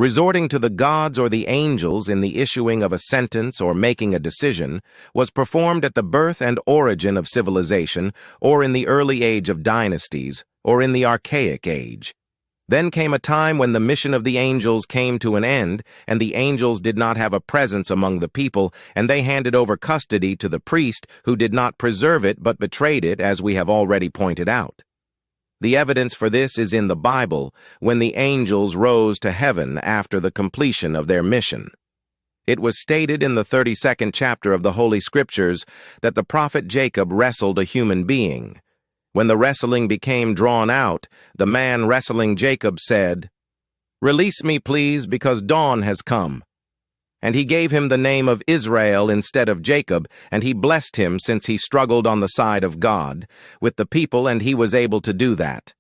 Resorting to the gods or the angels in the issuing of a sentence or making a decision was performed at the birth and origin of civilization, or in the early age of dynasties, or in the archaic age. Then came a time when the mission of the angels came to an end, and the angels did not have a presence among the people, and they handed over custody to the priest, who did not preserve it but betrayed it, as we have already pointed out. The evidence for this is in the Bible, when the angels rose to heaven after the completion of their mission. It was stated in the 32nd chapter of the Holy Scriptures that the prophet Jacob wrestled a human being. When the wrestling became drawn out, the man wrestling Jacob said, "Release me, please, because dawn has come." And he gave him the name of Israel instead of Jacob, and he blessed him since he struggled on the side of God with the people, and he was able to do that.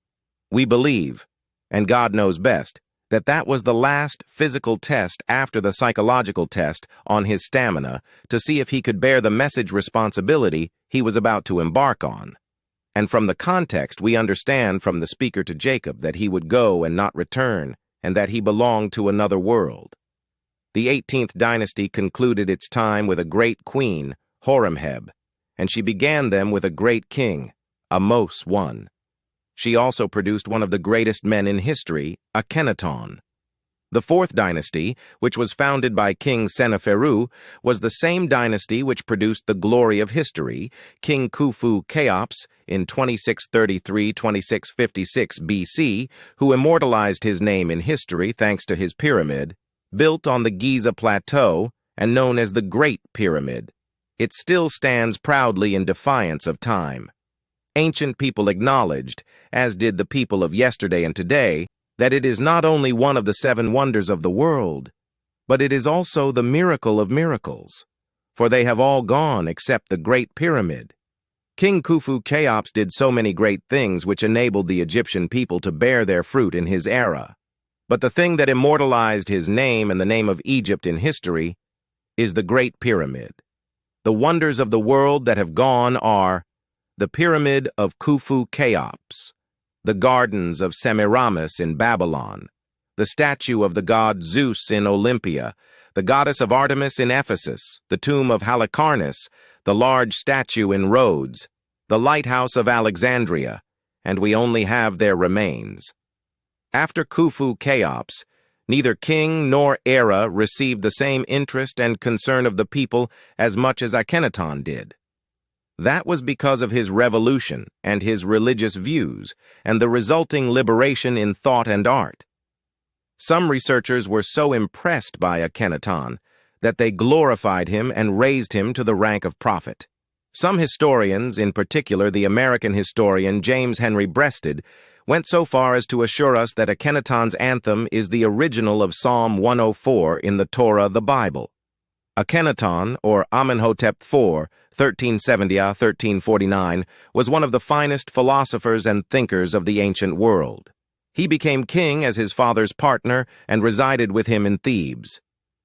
We believe, and God knows best, that that was the last physical test after the psychological test on his stamina to see if he could bear the message responsibility he was about to embark on. And from the context, we understand from the speaker to Jacob that he would go and not return, and that he belonged to another world. The 18th dynasty concluded its time with a great queen, Horemheb, and she began them with a great king, Ahmose I. She also produced one of the greatest men in history, Akhenaton. The 4th dynasty, which was founded by King Seneferu, was the same dynasty which produced the glory of history, King Khufu Cheops, in 2633-2656 BC, who immortalized his name in history thanks to his pyramid, built on the Giza Plateau and known as the Great Pyramid. It still stands proudly in defiance of time. Ancient people acknowledged, as did the people of yesterday and today, that it is not only one of the 7 wonders of the world, but it is also the miracle of miracles, for they have all gone except the Great Pyramid. King Khufu Cheops did so many great things which enabled the Egyptian people to bear their fruit in his era. But the thing that immortalized his name and the name of Egypt in history is the Great Pyramid. The wonders of the world that have gone are the Pyramid of Khufu Cheops, the gardens of Semiramis in Babylon, the statue of the god Zeus in Olympia, the goddess of Artemis in Ephesus, the tomb of Halicarnus, the large statue in Rhodes, the lighthouse of Alexandria, and we only have their remains. After Khufu Cheops, neither king nor era received the same interest and concern of the people as much as Akhenaton did. That was because of his revolution and his religious views and the resulting liberation in thought and art. Some researchers were so impressed by Akhenaton that they glorified him and raised him to the rank of prophet. Some historians, in particular the American historian James Henry Breasted, went so far as to assure us that Akhenaton's anthem is the original of Psalm 104 in the Torah, the Bible. Akhenaton, or Amenhotep IV, 1370-1349, was one of the finest philosophers and thinkers of the ancient world. He became king as his father's partner and resided with him in Thebes.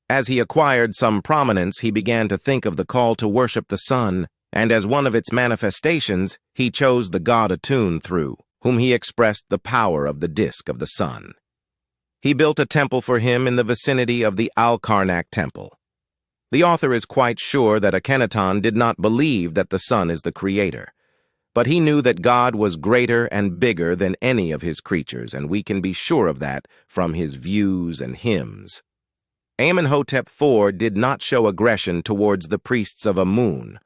As he acquired some prominence, he began to think of the call to worship the sun, and as one of its manifestations, he chose the god Atun through whom he expressed the power of the disk of the sun. He built a temple for him in the vicinity of the Al-Karnak temple. The author is quite sure that Akhenaton did not believe that the sun is the creator, but he knew that God was greater and bigger than any of his creatures, and we can be sure of that from his views and hymns. Amenhotep IV did not show aggression towards the priests of Amun.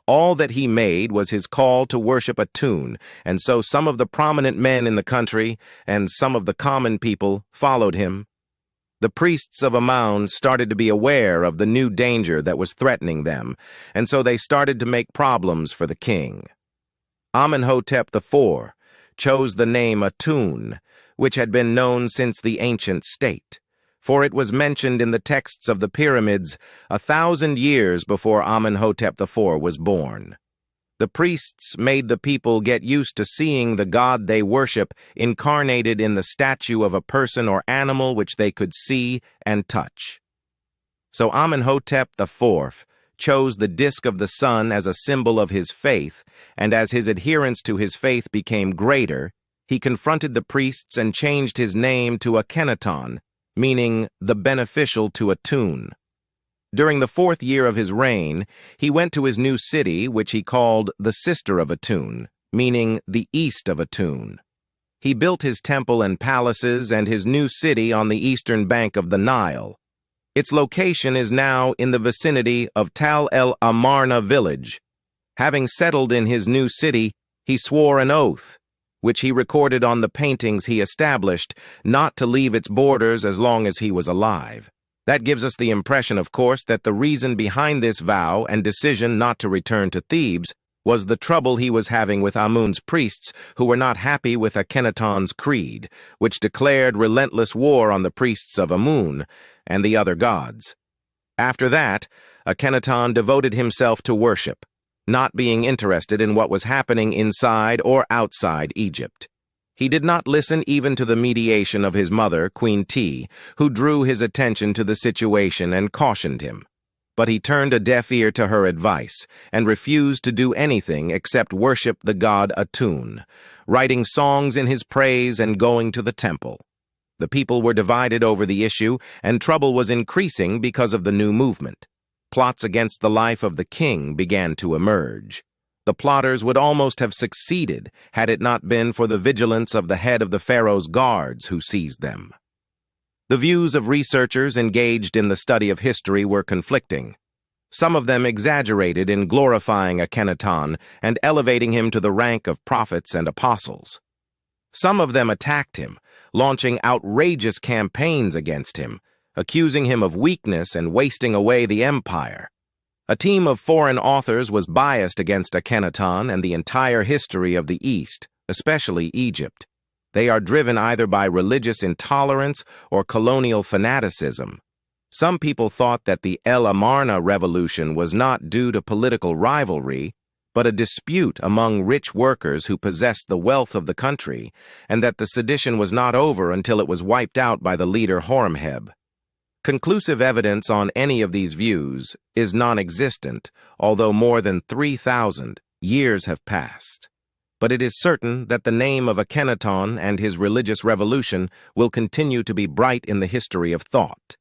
All that he made was his call to worship Atun, and so some of the prominent men in the country and some of the common people followed him. The priests of Amun started to be aware of the new danger that was threatening them, and so they started to make problems for the king. Amenhotep IV chose the name Atun, which had been known since the ancient state, for it was mentioned in the texts of the pyramids 1,000 years before Amenhotep IV was born. The priests made the people get used to seeing the god they worship incarnated in the statue of a person or animal which they could see and touch. So Amenhotep IV chose the disk of the sun as a symbol of his faith, and as his adherence to his faith became greater, he confronted the priests and changed his name to Akhenaton, meaning the beneficial to Atun. During the 4th year of his reign, he went to his new city, which he called the Sister of Atun, meaning the east of Atun. He built his temple and palaces and his new city on the eastern bank of the Nile. Its location is now in the vicinity of Tal el Amarna village. Having settled in his new city, he swore an oath, which he recorded on the paintings he established, not to leave its borders as long as he was alive. That gives us the impression, of course, that the reason behind this vow and decision not to return to Thebes was the trouble he was having with Amun's priests, who were not happy with Akhenaton's creed, which declared relentless war on the priests of Amun and the other gods. After that, Akhenaton devoted himself to worship, not being interested in what was happening inside or outside Egypt. He did not listen even to the mediation of his mother, Queen Ti, who drew his attention to the situation and cautioned him. But he turned a deaf ear to her advice and refused to do anything except worship the god Atun, writing songs in his praise and going to the temple. The people were divided over the issue, and trouble was increasing because of the new movement. Plots against the life of the king began to emerge. The plotters would almost have succeeded had it not been for the vigilance of the head of the pharaoh's guards who seized them. The views of researchers engaged in the study of history were conflicting. Some of them exaggerated in glorifying Akhenaton and elevating him to the rank of prophets and apostles. Some of them attacked him, launching outrageous campaigns against him, accusing him of weakness and wasting away the empire. A team of foreign authors was biased against Akhenaton and the entire history of the East, especially Egypt. They are driven either by religious intolerance or colonial fanaticism. Some people thought that the El Amarna revolution was not due to political rivalry, but a dispute among rich workers who possessed the wealth of the country, and that the sedition was not over until it was wiped out by the leader Horemheb. Conclusive evidence on any of these views is non-existent, although more than 3,000 years have passed. But it is certain that the name of Akhenaton and his religious revolution will continue to be bright in the history of thought.